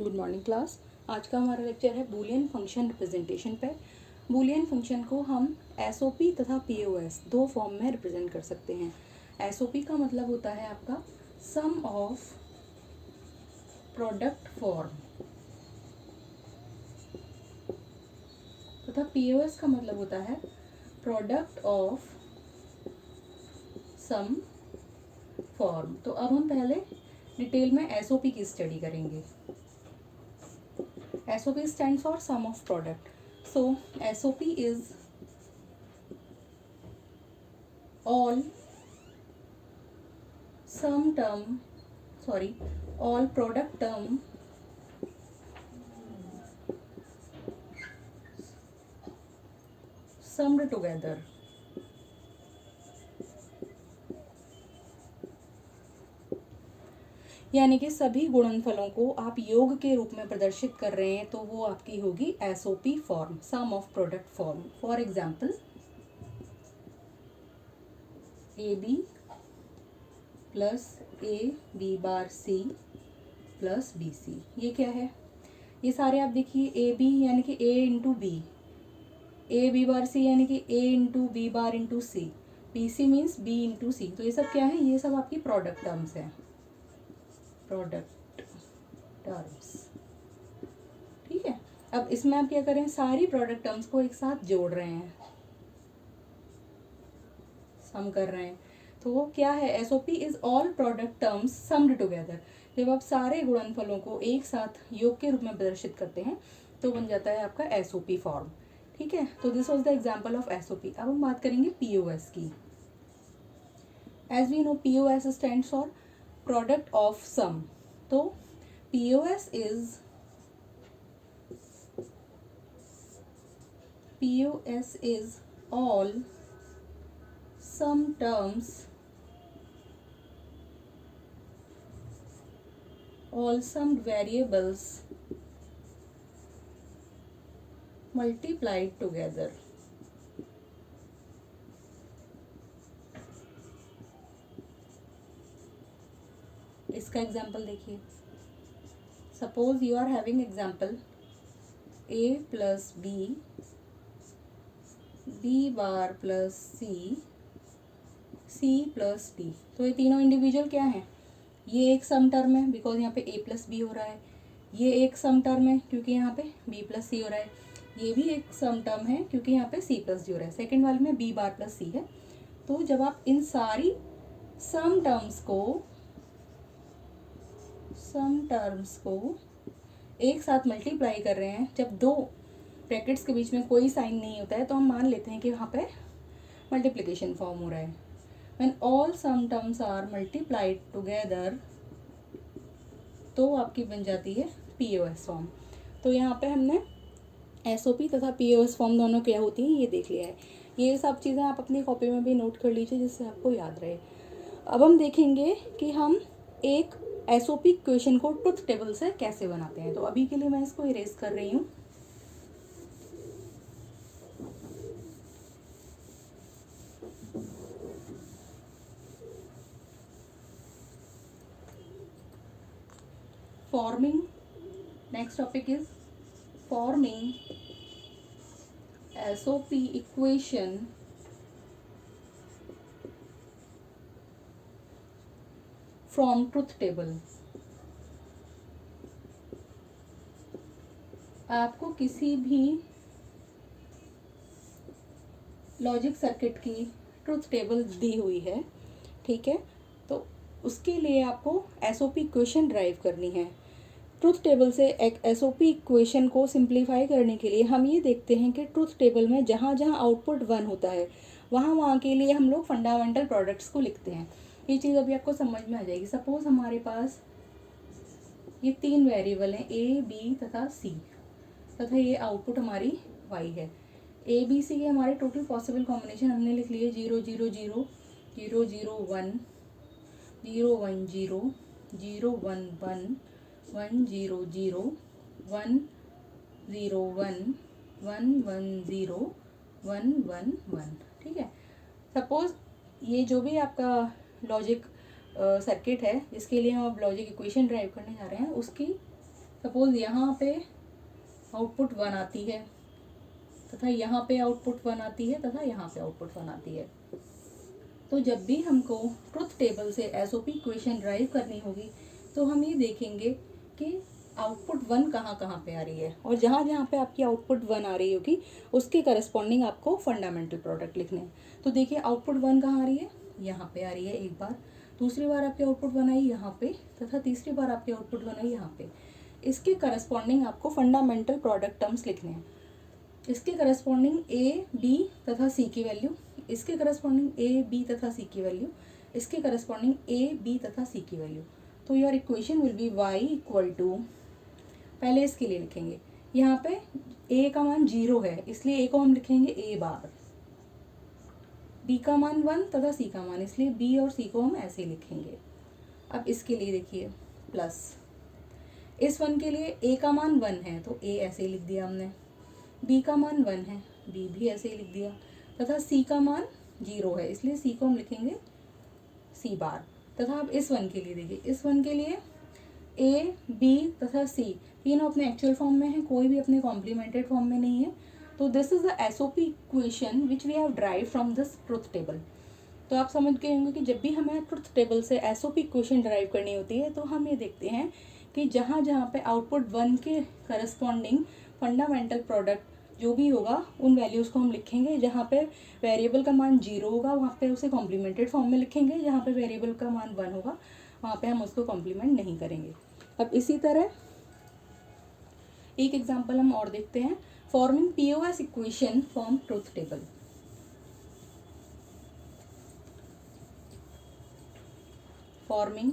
Good morning class. आज का हमारा लेक्चर है बूलियन फंक्शन रिप्रेजेंटेशन पे। बूलियन फंक्शन को हम एसओपी तथा पीओएस दो फॉर्म में रिप्रेजेंट कर सकते हैं। एसओपी का मतलब होता है आपका सम ऑफ प्रोडक्ट फॉर्म तथा पीओएस का मतलब होता है प्रोडक्ट ऑफ सम फॉर्म। तो अब हम पहले डिटेल में एसओपी की स्टडी करेंगे। SOP stands for sum of product. So SOP is all all product term summed together. यानी कि सभी गुणनफलों को आप योग के रूप में प्रदर्शित कर रहे हैं तो वो आपकी होगी SOP form, sum of product form. For example A B plus A B bar C plus B C, ये क्या है? ये सारे आप देखिए ए बी यानी कि A into B, A B bar C यानी कि A into B bar into C, B C means B into C. तो ये सब क्या है? ये सब आपकी प्रोडक्ट टर्म्स हैं, प्रोडक्ट टर्म्स। ठीक है, अब इसमें आप क्या करें? सारी प्रोडक्ट टर्म्स को एक साथ जोड़ रहे हैं, सम कर रहे हैं। तो वो क्या है? SOP is all product terms summed together. जब आप सारे गुणनफलों को एक साथ योग के रूप में प्रदर्शित करते हैं तो बन जाता है आपका एसओपी फॉर्म। ठीक है, तो this was the example of SOP. अब हम बात करेंगे पीओएस की। As we know POS stands for product of sum. तो POS is all sum terms, all summed variables multiplied together. इसका एग्जाम्पल देखिए। Suppose you are having example A plus B, B bar plus C, C plus D. तो ये तीनों individual क्या है? ये एक सम टर्म है बिकॉज यहाँ पे ए प्लस बी हो रहा है। ये एक सम टर्म है क्योंकि यहाँ पे बी प्लस सी हो रहा है। ये भी एक सम टर्म है क्योंकि यहाँ पे सी प्लस डी हो रहा है। सेकेंड वाले में बी बार प्लस सी है। तो जब आप इन सारी सम टर्म्स को एक साथ मल्टीप्लाई कर रहे हैं, जब दो ब्रैकेट्स के बीच में कोई साइन नहीं होता है तो हम मान लेते हैं कि वहाँ पे मल्टीप्लिकेशन फॉर्म हो रहा है। When all sum terms are multiplied together तो आपकी बन जाती है पीओएस फॉर्म। तो यहाँ पे हमने एसओपी तथा पीओएस फॉर्म दोनों क्या होती हैं ये देख लिया है। ये सब चीज़ें आप अपनी कॉपी में भी नोट कर लीजिए जिससे आपको याद रहे। अब हम देखेंगे कि हम एक एसओपी इक्वेशन को ट्रुथ टेबल से कैसे बनाते हैं। तो अभी के लिए मैं इसको इरेज कर रही हूँ। Forming, next topic is forming SOP equation from truth table। आपको किसी भी लॉजिक सर्किट की ट्रुथ टेबल दी हुई है, ठीक है, तो उसके लिए आपको एसओपी इक्वेशन ड्राइव करनी है। ट्रुथ टेबल से एक एसओपी इक्वेशन को सिंप्लीफाई करने के लिए हम ये देखते हैं कि ट्रुथ टेबल में जहाँ जहाँ आउटपुट 1 होता है वहाँ के लिए हम लोग फंडामेंटल प्रोडक्ट्स को लिखते हैं। ये चीज़ अभी आपको समझ में आ जाएगी। सपोज हमारे पास ये 3 वेरिएबल हैं ए बी तथा सी, तथा ये आउटपुट हमारी वाई है। ए बी सी के हमारे टोटल पॉसिबल कॉम्बिनेशन हमने लिख लिए 0 0 0 0 0 1 0 1 0 0 1 1 1 0 0 1 0 1 1 1 0 1 1 1। ठीक है, सपोज ये जो भी आपका लॉजिक सर्किट है जिसके लिए हम अब लॉजिक इक्वेशन ड्राइव करने जा रहे हैं उसकी सपोज यहाँ पे आउटपुट 1 आती है तथा यहाँ पे आउटपुट 1 आती है तथा यहाँ पे आउटपुट 1 आती है। तो जब भी हमको ट्रुथ टेबल से एसओपी इक्वेशन ड्राइव करनी होगी तो हम ये देखेंगे कि आउटपुट 1 कहाँ कहाँ पे आ रही है, और जहाँ जहाँ पे आपकी आउटपुट 1 आ रही होगी उसके करस्पॉन्डिंग आपको फंडामेंटल प्रोडक्ट लिखने हैं। तो देखिए आउटपुट 1 कहाँ आ रही है, यहाँ पे आ रही है एक बार, दूसरी बार आपकी आउटपुट 1 आई यहाँ पे तथा तीसरी बार आपकी आउटपुट 1 आई यहाँ पे। इसके करस्पॉन्डिंग आपको फंडामेंटल प्रोडक्ट टर्म्स लिखने हैं। इसके करस्पॉन्डिंग ए, बी तथा सी की वैल्यू, इसके करस्पॉन्डिंग ए, बी तथा सी की वैल्यू, इसके करस्पॉन्डिंग ए, बी तथा सी की वैल्यू। तो your equation will be y equal to, पहले इसके लिए लिखेंगे, यहाँ पे a का मान 0 है इसलिए a को हम लिखेंगे a बार, b का मान 1 तथा c का मान, इसलिए b और c को हम ऐसे लिखेंगे। अब इसके लिए देखिए प्लस, इस 1 के लिए a का मान 1 है तो a ऐसे लिख दिया हमने, b का मान 1 है b भी ऐसे ही लिख दिया तथा c का मान 0 है इसलिए c को हम लिखेंगे c बार। तथा अब इस 1 के लिए देखिए, इस 1 के लिए a, b तथा c तीनों अपने एक्चुअल फॉर्म में है, कोई भी अपने कॉम्प्लीमेंटेड फॉर्म में नहीं है। तो this is the SOP equation which we have derive from this truth table. तो आप समझ गए होंगे कि जब भी हमें ट्रुथ टेबल से एसओपी इक्वेशन ड्राइव करनी होती है तो हम ये देखते हैं कि जहाँ जहाँ पे आउटपुट 1 के करस्पॉन्डिंग फंडामेंटल प्रोडक्ट जो भी होगा उन वैल्यूज़ को हम लिखेंगे। जहाँ पे वेरिएबल का मान 0 होगा वहाँ पे उसे कॉम्प्लीमेंटेड फॉर्म में लिखेंगे, जहाँ पे वेरिएबल का मान 1 होगा वहाँ पे हम उसको कॉम्प्लीमेंट नहीं करेंगे। अब इसी तरह एक एग्जांपल हम और देखते हैं, forming POS equation from truth table. Forming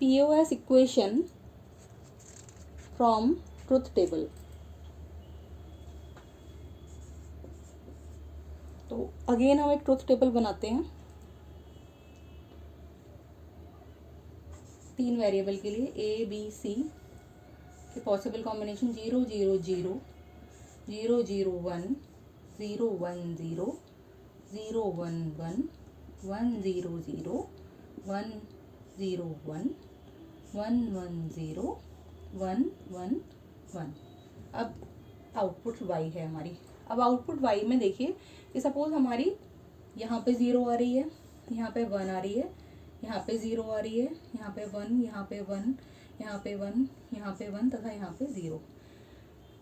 POS equation from truth table. तो अगेन हम एक ट्रुथ टेबल बनाते हैं 3 वेरिएबल के लिए, ए, बी, सी के पॉसिबल कॉम्बिनेशन 0 0 0 0 0 1 0 1 0 0 1 1 1 0 0 1 0 1 1 1 0 1 1 1। अब आउटपुट y है हमारी। अब आउटपुट y में देखिए कि सपोज हमारी यहाँ पे 0 आ रही है, यहाँ पे 1 आ रही है, यहाँ पे 0 आ रही है, यहाँ पे 1, यहाँ पे 1, यहाँ पे 1, यहाँ पे 1 तथा यहाँ पे 0।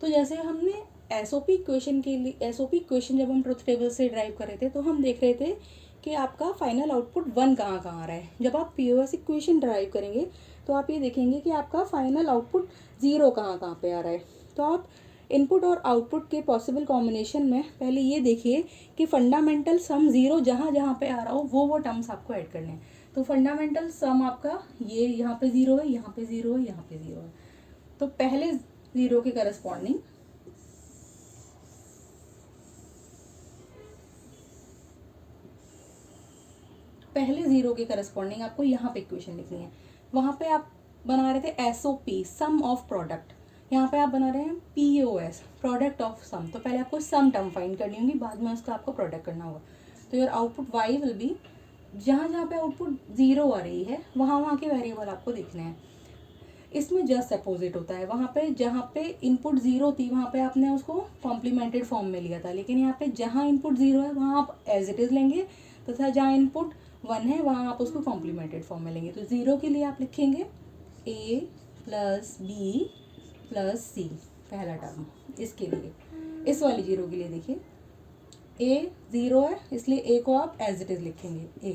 तो जैसे हमने एसओपी इक्वेशन के लिए, एसओपी इक्वेशन जब हम ट्रुथ टेबल से ड्राइव कर रहे थे तो हम देख रहे थे कि आपका फाइनल आउटपुट 1 कहाँ कहाँ आ रहा है। जब आप पीओएस इक्वेशन ड्राइव करेंगे तो आप ये देखेंगे कि आपका फाइनल आउटपुट 0 कहाँ कहाँ पे आ रहा है। तो आप इनपुट और आउटपुट के पॉसिबल कॉम्बिनेशन में पहले ये देखिए कि फंडामेंटल सम 0 जहाँ जहाँ पे आ रहा हो वो टर्म्स आपको ऐड करने हैं। तो फंडामेंटल सम आपका ये यहाँ पे 0 है, यहाँ पे 0 है, यहाँ पे 0 है। तो पहले 0 के करस्पॉन्डिंग आपको यहाँ पे इक्वेशन लिखनी है। वहाँ पे आप बना रहे थे एसओपी सम ऑफ प्रोडक्ट, यहाँ पे आप बना रहे हैं पीओएस प्रोडक्ट ऑफ सम। तो पहले आपको सम टर्म फाइंड करनी होगी, बाद में उसका आपको प्रोडक्ट करना होगा। तो your output y will be, जहाँ जहाँ पे आउटपुट 0 आ रही है वहाँ वहाँ के वेरिएबल आपको देखने हैं। इसमें जस्ट अपोजिट होता है, वहाँ पे जहाँ पे इनपुट 0 थी वहाँ पे आपने उसको कॉम्प्लीमेंटेड फॉर्म में लिया था, लेकिन यहाँ पे जहाँ इनपुट 0 है वहाँ आप एज इट इज़ लेंगे तथा जहाँ इनपुट 1 है वहाँ आप उसको कॉम्प्लीमेंटेड फॉर्म में लेंगे। तो 0 के लिए आप लिखेंगे a प्लस बी प्लस सी, पहला टर्म इसके लिए। इस वाली 0 के लिए देखिए a 0 है इसलिए a को आप एज इट इज़ लिखेंगे a,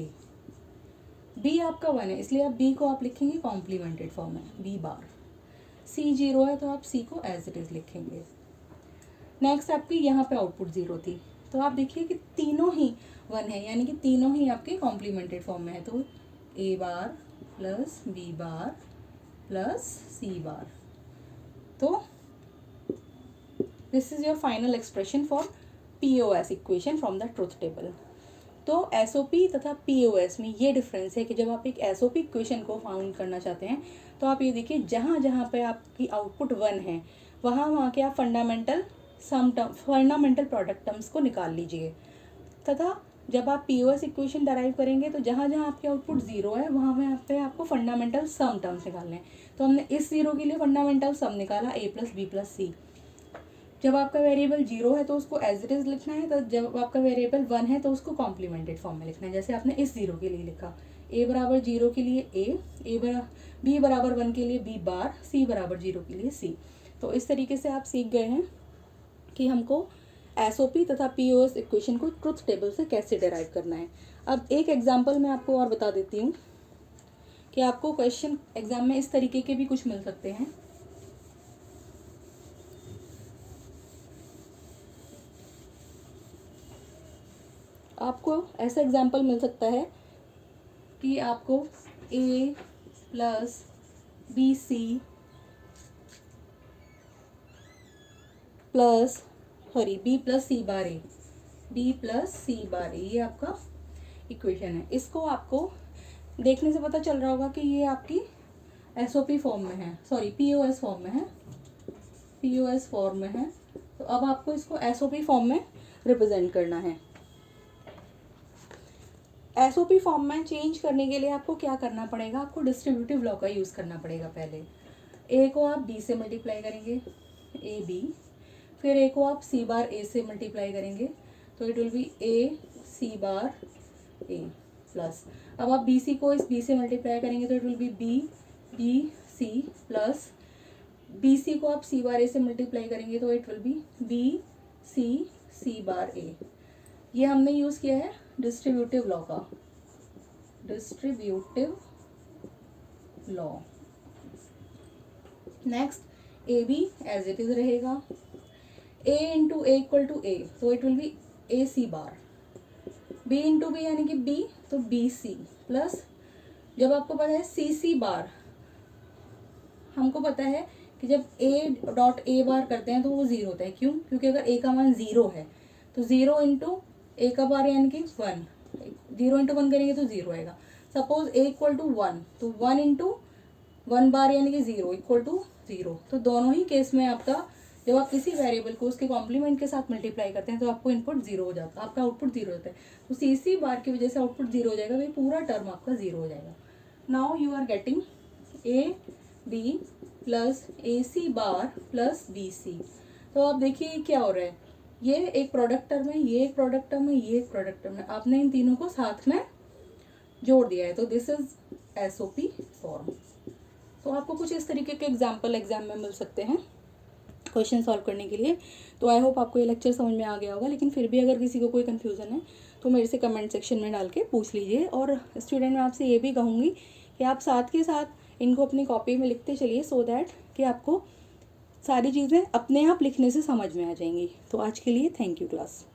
b आपका 1 है इसलिए आप b को आप लिखेंगे कॉम्प्लीमेंटेड फॉर्म में b बार, c 0 है तो आप c को एज इट इज़ लिखेंगे। नेक्स्ट आपकी यहाँ पे आउटपुट 0 थी तो आप देखिए कि तीनों ही 1 है, यानी कि तीनों ही आपके कॉम्प्लीमेंटेड फॉर्म में है। तो a bar plus b bar plus c बार। तो this is your final expression for POS equation from the truth table. तो एसओपी तथा पीओएस में ये डिफरेंस है कि जब आप एक एसओपी इक्वेशन को फाउंड करना चाहते हैं तो आप ये देखिए जहाँ जहाँ पे आपकी आउटपुट 1 है वहाँ वहाँ के आप फंडामेंटल प्रोडक्ट टर्म्स को निकाल लीजिए, तथा जब आप POS इक्वेशन डराइव करेंगे तो जहाँ जहाँ आपके आउटपुट ज़ीरो है वहाँ में पे आपको फंडामेंटल सम टर्म्स निकालने हैं। तो हमने इस ज़ीरो के लिए फंडामेंटल सम निकाला A + B + C। जब आपका वेरिएबल 0 है तो उसको एज इट इज़ लिखना है, तो जब आपका वेरिएबल 1 है तो उसको कॉम्प्लीमेंटेड फॉर्म में लिखना है, जैसे आपने इस 0 के लिए लिखा। A = 0 के लिए B = 1 के लिए B बार, C = 0 के लिए C। तो इस तरीके से आप सीख गए हैं कि हमको SOP तथा POS इक्वेशन को ट्रुथ टेबल से कैसे डिराइव करना है। अब एक एग्जांपल मैं आपको और बता देती हूँ कि आपको क्वेश्चन एग्जाम में इस तरीके के भी कुछ मिल सकते हैं। आपको ऐसा एग्जांपल मिल सकता है कि आपको A + BC + B + C bar A, B + C bar A, ये आपका इक्वेशन है। इसको आपको देखने से पता चल रहा होगा कि ये आपकी SOP फॉर्म में है, सॉरी POS फॉर्म में है, POS फॉर्म में है। तो अब आपको इसको SOP फॉर्म में रिप्रेजेंट करना है। SOP फॉर्म में चेंज करने के लिए आपको क्या करना पड़ेगा, आपको डिस्ट्रीब्यूटिव लॉ का यूज़ करना पड़ेगा। पहले A को आप B से मल्टीप्लाई करेंगे, AB, फिर A को आप C बार A से मल्टीप्लाई करेंगे, तो it will be AC bar A plus, अब आप BC को इस B से मल्टीप्लाई करेंगे तो it will be BC plus, BC को आप C बार A से मल्टीप्लाई करेंगे तो it will be BC bar A। ये हमने यूज़ किया है डिस्ट्रीब्यूटिव लॉ का, distributive law. Next AB as it is रहेगा, A × A = A, तो it will be AC bar, B × B यानी कि B, तो BC प्लस, जब आपको पता है CC बार, हमको पता है कि जब A.A बार करते हैं तो वो 0 होता है। क्यों? क्योंकि अगर A का मान 0 है तो 0 × A का बार यानी कि 1, 0 × 1 करेंगे तो 0 आएगा। सपोज A = 1, तो 1 × 1 बार यानी कि 0 = 0। तो दोनों ही केस में आपका जब आप किसी वेरिएबल को उसके कॉम्प्लीमेंट के साथ मल्टीप्लाई करते हैं तो आपको इनपुट 0 हो जाता है, आपका आउटपुट 0 होता है। तो CC बार की वजह से आउटपुट 0 हो जाएगा, भाई पूरा टर्म आपका 0 हो जाएगा। Now you are getting AB + AC bar + BC। तो आप देखिए क्या हो रहा है, ये एक प्रोडक्ट टर्म है, ये एक प्रोडक्ट टर्म है, ये एक प्रोडक्ट टर्म है, आपने इन तीनों को साथ में जोड़ दिया है। तो दिस इज SOP फॉर्म। तो आपको कुछ इस तरीके के एग्जाम्पल एग्जाम में मिल सकते हैं क्वेश्चन सॉल्व करने के लिए। तो आई होप आपको ये लेक्चर समझ में आ गया होगा, लेकिन फिर भी अगर किसी को कोई कन्फ्यूज़न है तो मेरे से कमेंट सेक्शन में डाल के पूछ लीजिए। और स्टूडेंट मैं आपसे ये भी कहूँगी कि आप साथ के साथ इनको अपनी कॉपी में लिखते चलिए, सो दैट कि आपको सारी चीज़ें अपने आप लिखने से समझ में आ जाएंगी। तो आज के लिए थैंक यू क्लास।